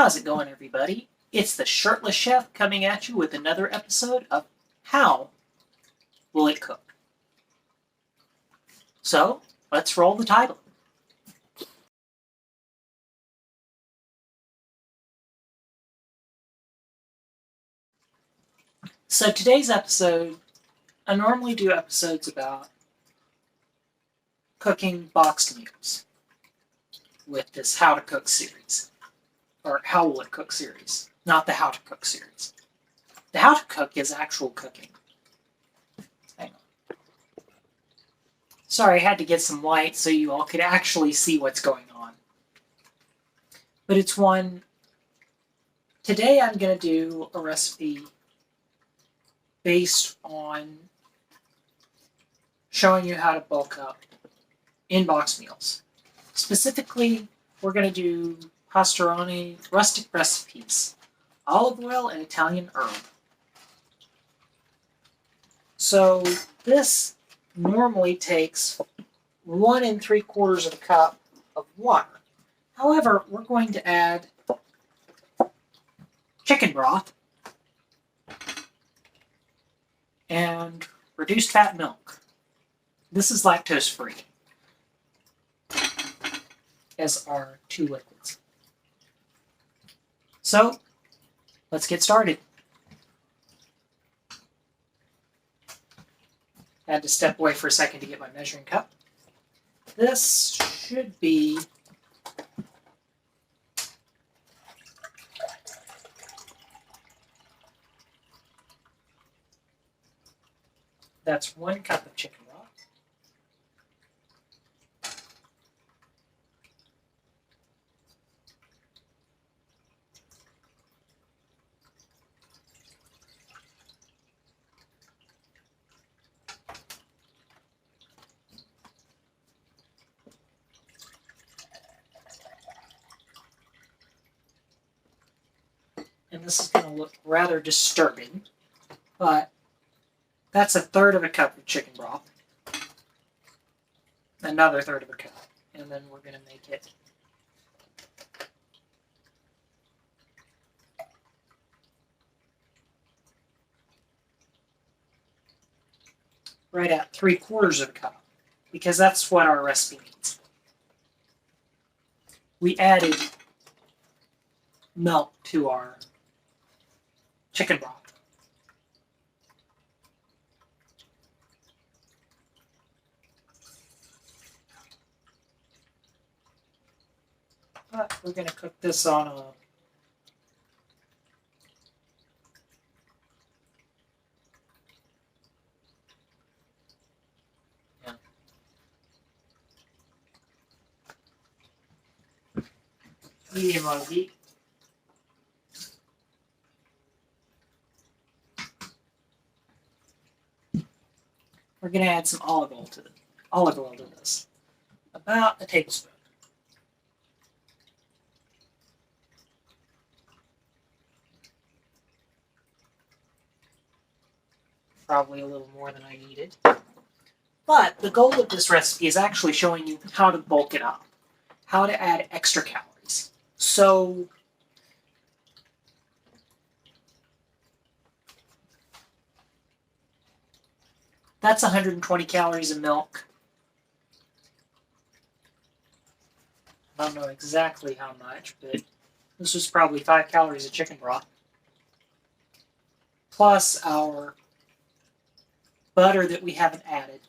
How's it going, everybody? It's the Shirtless Chef coming at you with another episode of How Will It Cook? So, let's roll the title. So today's episode, I normally do episodes about cooking boxed meals with this How to Cook series. Or How Will It Cook series, not the How to Cook series. The How to Cook is actual cooking. Hang on. Sorry, I had to get some light so you all could actually see what's going on. But it's one... Today I'm going to do a recipe based on showing you how to bulk up in box meals. Specifically, we're going to do Roni rustic recipes, olive oil and Italian herb. So this normally takes 1 3/4 cup of water. However, we're going to add chicken broth and reduced fat milk. This is lactose free as our 2 liquids. So, let's get started. I had to step away for a second to get my measuring cup. This should be that's 1 cup of chicken broth. And this is going to look rather disturbing, but that's 1/3 cup of chicken broth. Another 1/3 cup. And then we're going to make it right at 3/4 cup, because that's what our recipe needs. We added milk to our chicken broth. But we're going to cook this on a medium low heat. We're going to add some olive oil to this. About a tablespoon. Probably a little more than I needed. But the goal of this recipe is actually showing you how to bulk it up. How to add extra calories. So that's 120 calories of milk. I don't know exactly how much, but this was probably 5 calories of chicken broth. Plus our butter that we haven't added.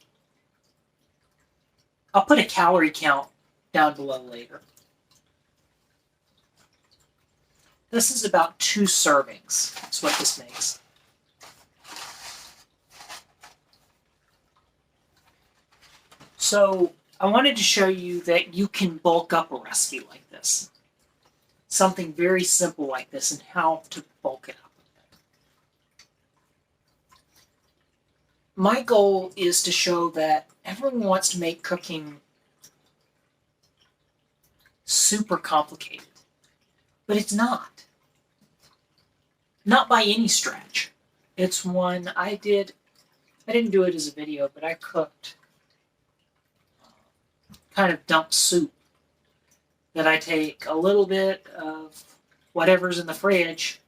I'll put a calorie count down below later. This is about 2 servings. That's what this makes. So I wanted to show you that you can bulk up a recipe like this. Something very simple like this, and how to bulk it up. My goal is to show that everyone wants to make cooking super complicated, but it's not. Not by any stretch. It's one I didn't do it as a video, but I cooked kind of dump soup that I take a little bit of whatever's in the fridge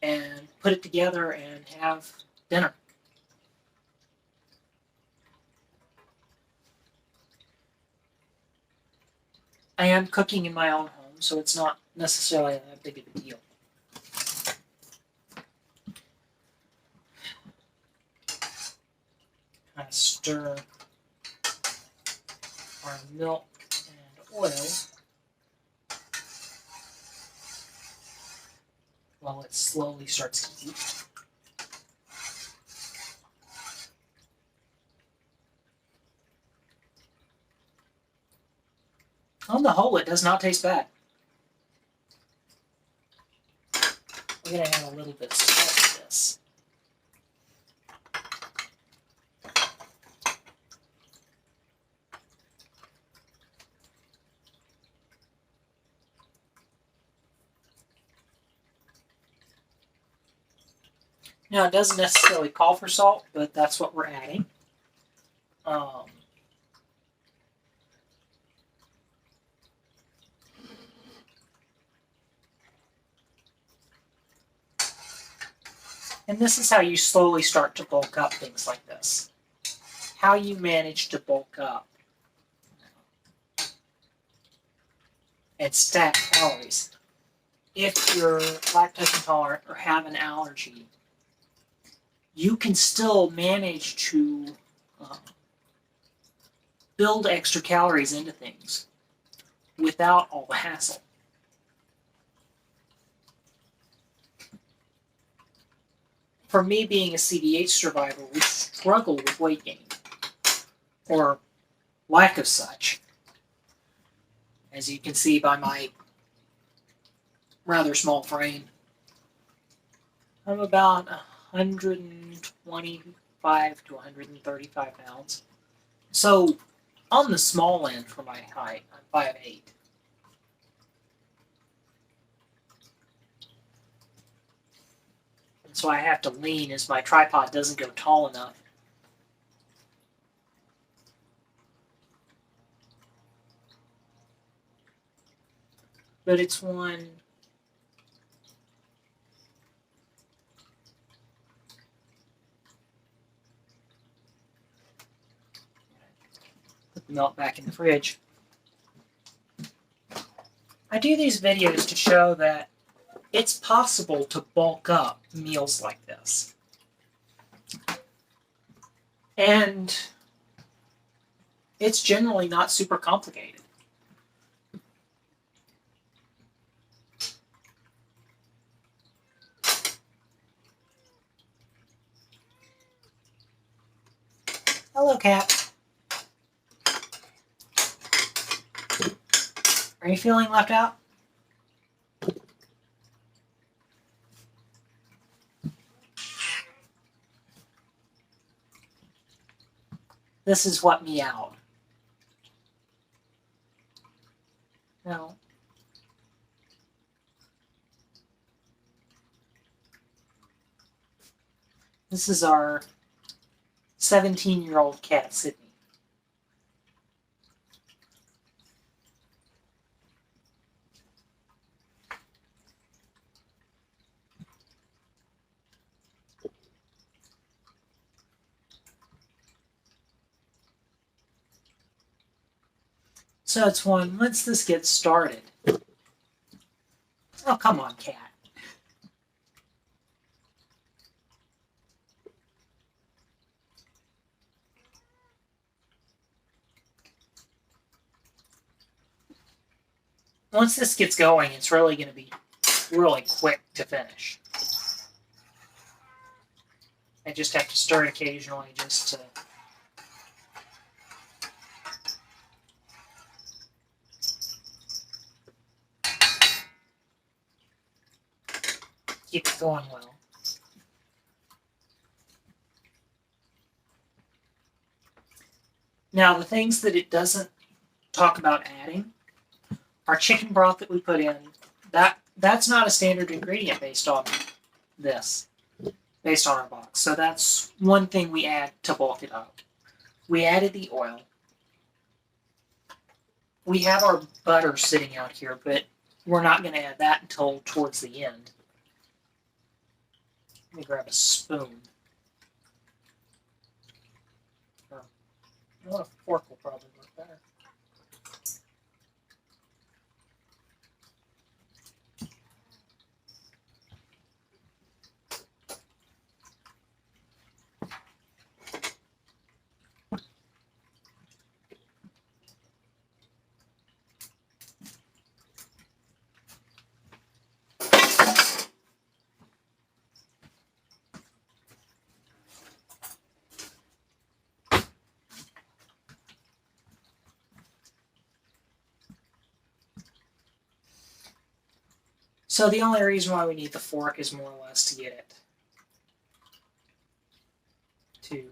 and put it together and have dinner. I am cooking in my own home, so it's not necessarily that big of a deal. Kind of stir our milk and oil while it slowly starts to heat. On the whole, it does not taste bad. We're going to add a little bit of salt to this. Now, it doesn't necessarily call for salt, but that's what we're adding. And this is how you slowly start to bulk up things like this. How you manage to bulk up and stack calories. If you're lactose intolerant or have an allergy, you can still manage to build extra calories into things without all the hassle. For me, being a CDH survivor, we struggle with weight gain, or lack of such. As you can see by my rather small frame, I'm about 125 to 135 pounds. So, on the small end for my height, I'm 5'8". So I have to lean as my tripod doesn't go tall enough. But it's one put the milk back in the fridge. I do these videos to show that it's possible to bulk up meals like this. And it's generally not super complicated. Hello, cat. Are you feeling left out? This is what meowed. No. This is our 17-year-old cat, Sydney. So it's one, once this gets started. Oh, come on, cat. Once this gets going, it's really going to be really quick to finish. I just have to stir it occasionally just to keep it going well. Now, the things that it doesn't talk about adding, our chicken broth that we put in, that's not a standard ingredient based on this, based on our box. So that's one thing we add to bulk it up. We added the oil. We have our butter sitting out here, but we're not going to add that until towards the end. Let me grab a spoon. A fork will probably work better. So the only reason why we need the fork is more or less to get it to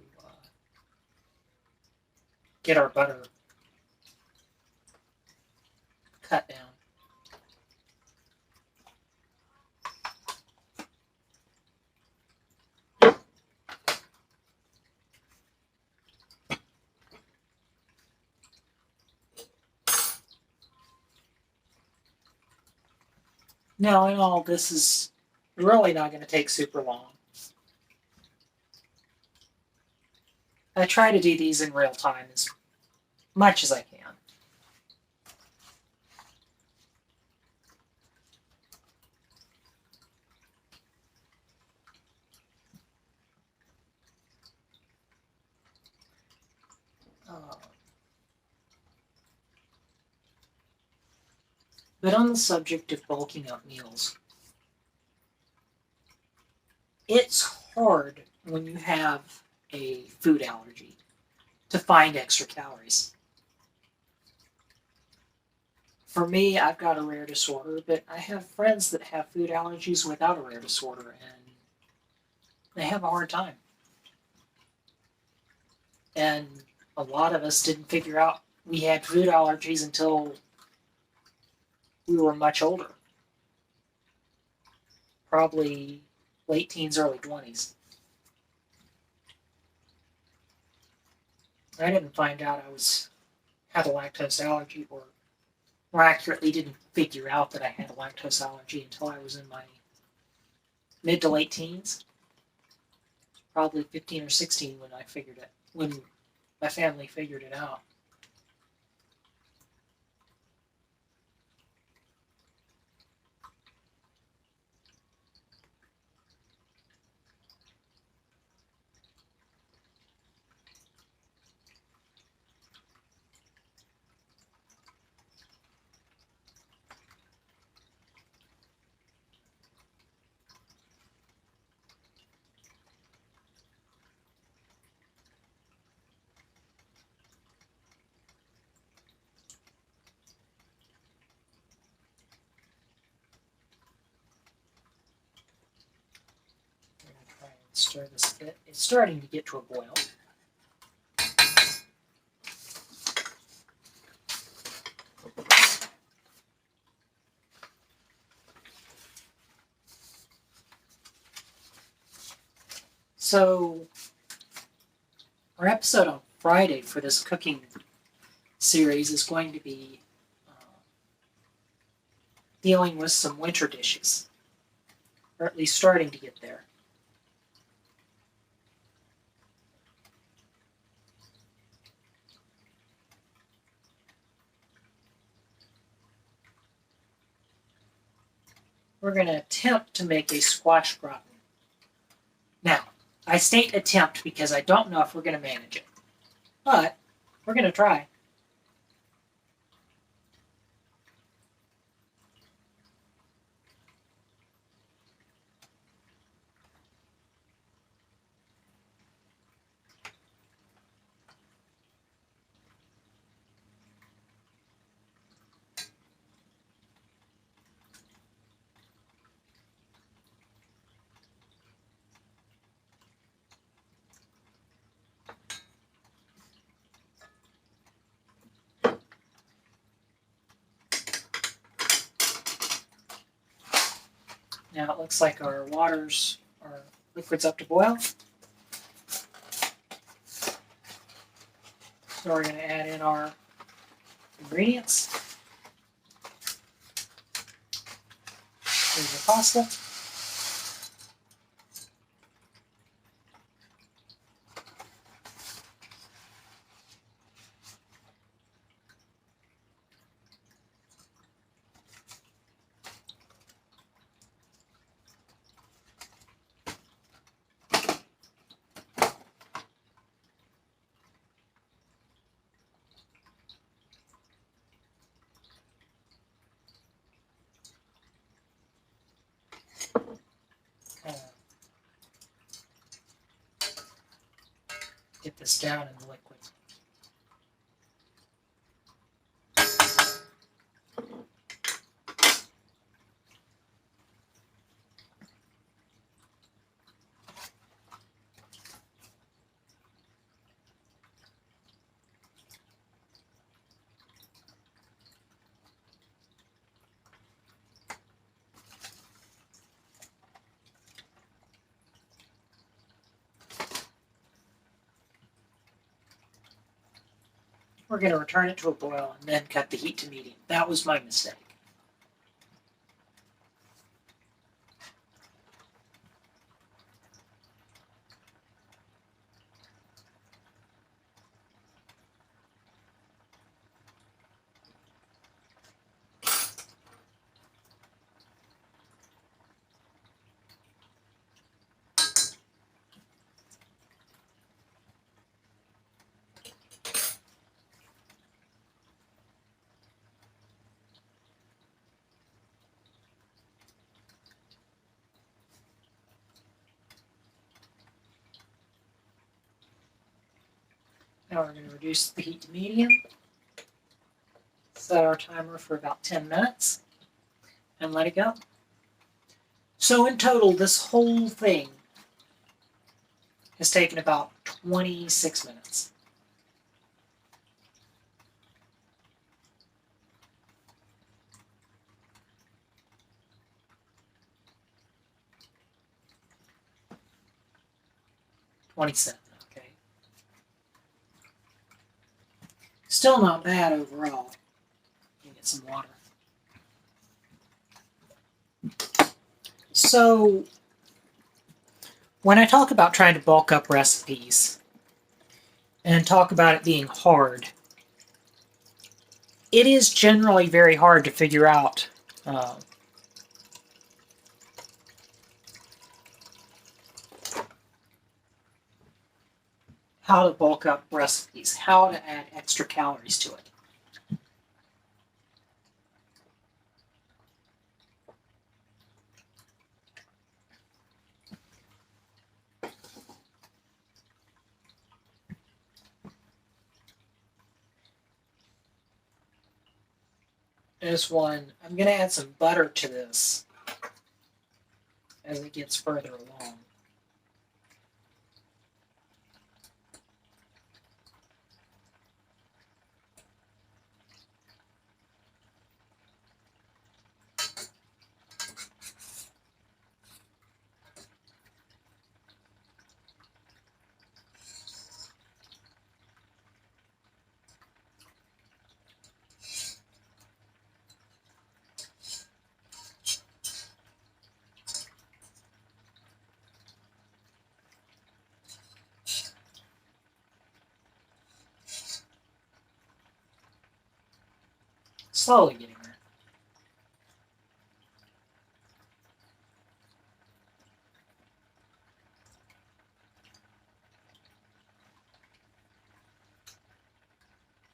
get our butter cut down. Now, in all, this is really not going to take super long. I try to do these in real time as much as I can. But on the subject of bulking up meals, it's hard when you have a food allergy to find extra calories. For me, I've got a rare disorder, but I have friends that have food allergies without a rare disorder, and they have a hard time. And a lot of us didn't figure out we had food allergies until we were much older. Probably late teens, early 20s. I didn't find out I had a lactose allergy, or more accurately, didn't figure out that I had a lactose allergy until I was in my mid to late teens. Probably 15 or 16 when my family figured it out. Stir this a bit. It's starting to get to a boil. So, our episode on Friday for this cooking series is going to be dealing with some winter dishes, or at least starting to get there. We're going to attempt to make a squash gratin. Now, I state attempt because I don't know if we're going to manage it, but we're going to try. Now it looks like our liquid's up to boil. So we're going to add in our ingredients. Here's your pasta. Get this down in the liquid. We're going to return it to a boil and then cut the heat to medium. That was my mistake. Now we're going to reduce the heat to medium. Set our timer for about 10 minutes and let it go. So in total, this whole thing has taken about 26 minutes. $27, okay. Still not bad overall. Get some water. So, when I talk about trying to bulk up recipes and talk about it being hard, it is generally very hard to figure out how to bulk up recipes, how to add extra calories to it. This one, I'm going to add some butter to this as it gets further along. Slowly getting there.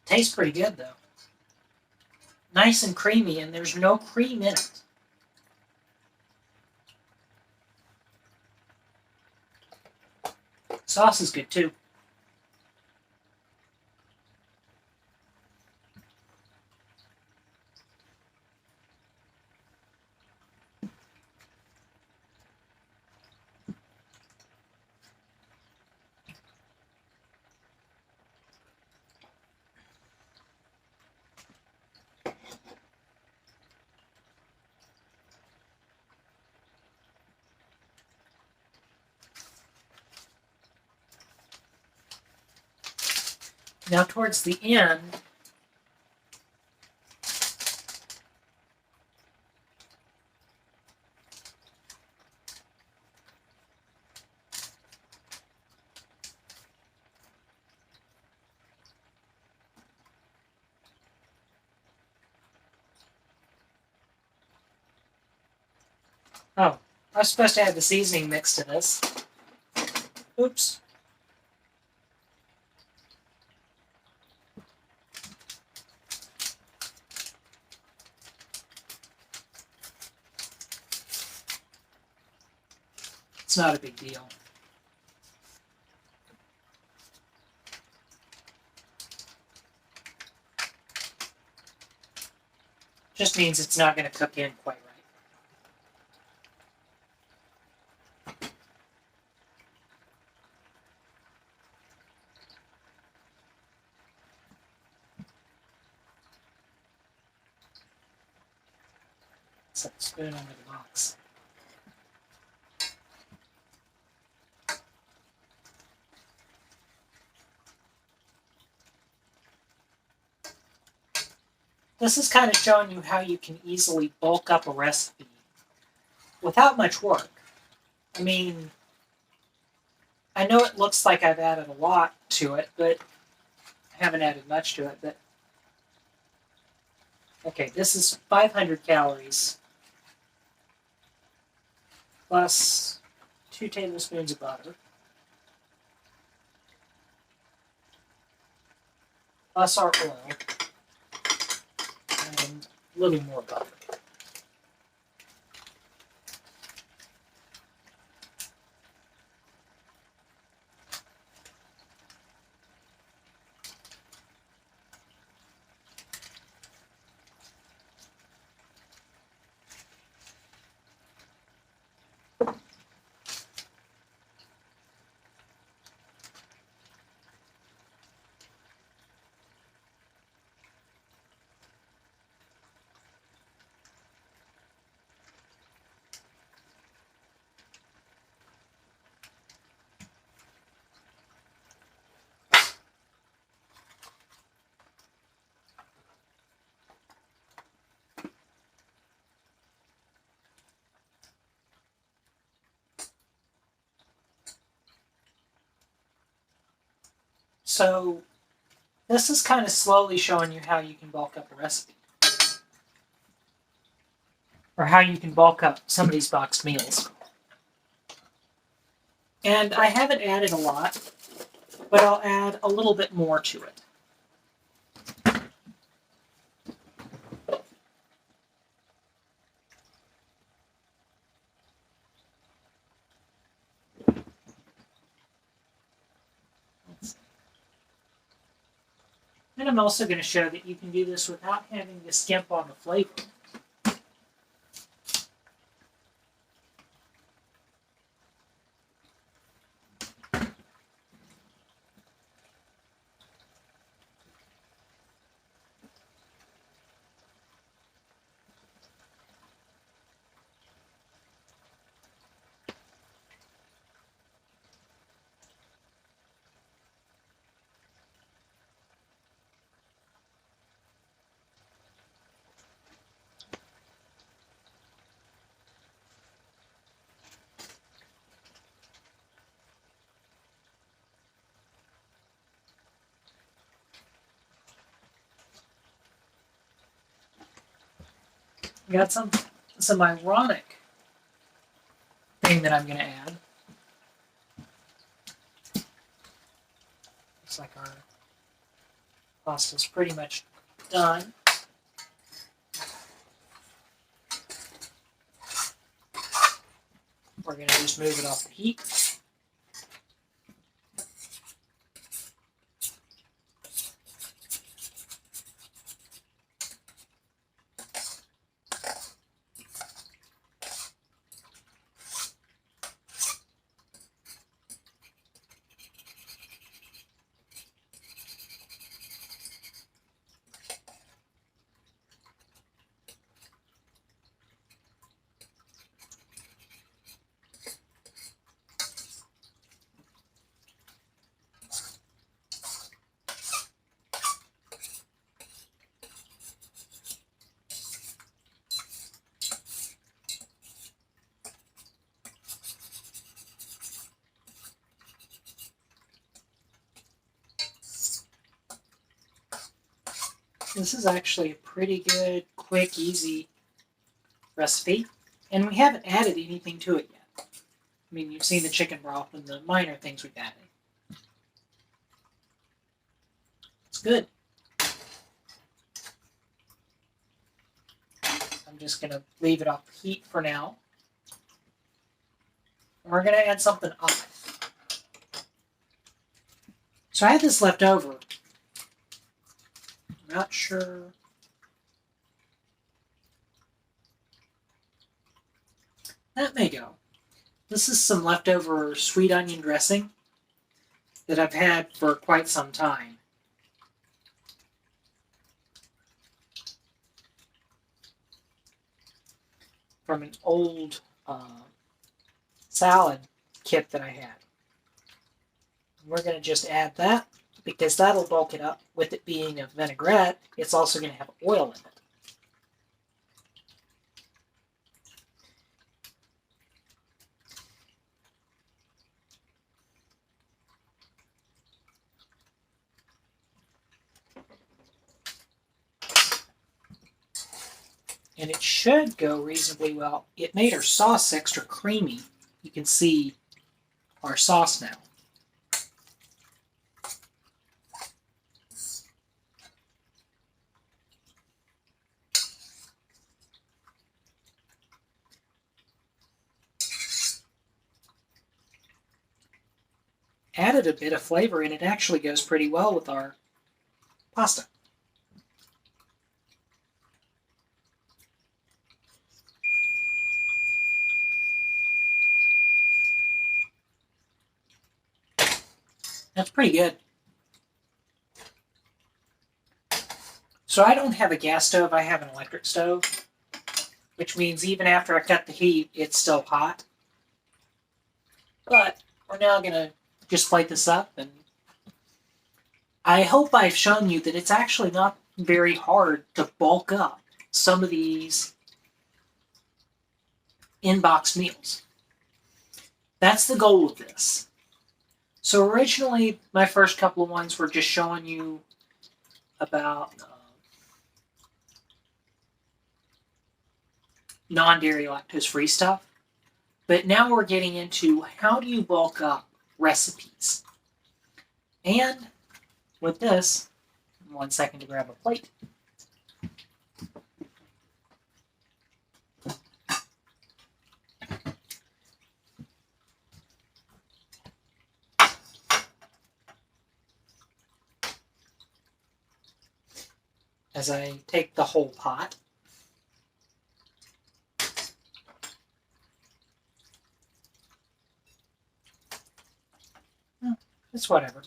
Tastes pretty good though. Nice and creamy, and there's no cream in it. Sauce is good too. Now towards the end, Oh, I was supposed to add the seasoning mix to this. Oops. It's not a big deal. Just means it's not going to cook in quite right. So let's put it under the box. This is kind of showing you how you can easily bulk up a recipe without much work. I mean, I know it looks like I've added a lot to it, but I haven't added much to it. But okay, this is 500 calories plus 2 tablespoons of butter plus our oil and a little more butter. So this is kind of slowly showing you how you can bulk up a recipe. Or how you can bulk up some of these boxed meals. And I haven't added a lot, but I'll add a little bit more to it. And I'm also going to show that you can do this without having to skimp on the flavor. Got some ironic thing that I'm going to add. Looks like our pasta's pretty much done. We're going to just move it off the heat. This is actually a pretty good, quick, easy recipe. And we haven't added anything to it yet. I mean, you've seen the chicken broth and the minor things we've added. It's good. I'm just going to leave it off heat for now. And we're going to add something odd. So I had this left over. I'm not sure. That may go. This is some leftover sweet onion dressing that I've had for quite some time. From an old salad kit that I had. We're going to just add that because that'll bulk it up. With it being a vinaigrette, it's also going to have oil in it. And it should go reasonably well. It made our sauce extra creamy. You can see our sauce now. Added a bit of flavor, and it actually goes pretty well with our pasta. That's pretty good. So I don't have a gas stove, I have an electric stove, which means even after I cut the heat, it's still hot. But we're now going to just plate this up, and I hope I've shown you that it's actually not very hard to bulk up some of these in-box meals. That's the goal of this. So originally, my first couple of ones were just showing you about non-dairy lactose-free stuff. But now we're getting into how do you bulk up recipes. And with this, 1 second to grab a plate. As I take the whole pot. It's whatever.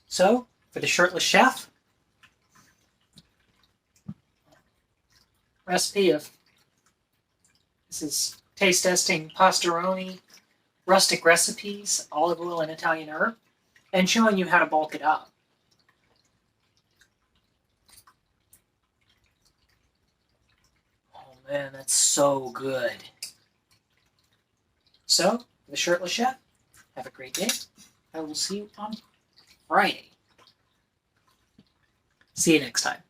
So, for the Shirtless Chef, recipe of, this is taste testing pasta Roni, rustic recipes, olive oil and Italian herb, and showing you how to bulk it up. Oh man, that's so good. So, the Shirtless Chef, have a great day. I will see you on Friday. See you next time.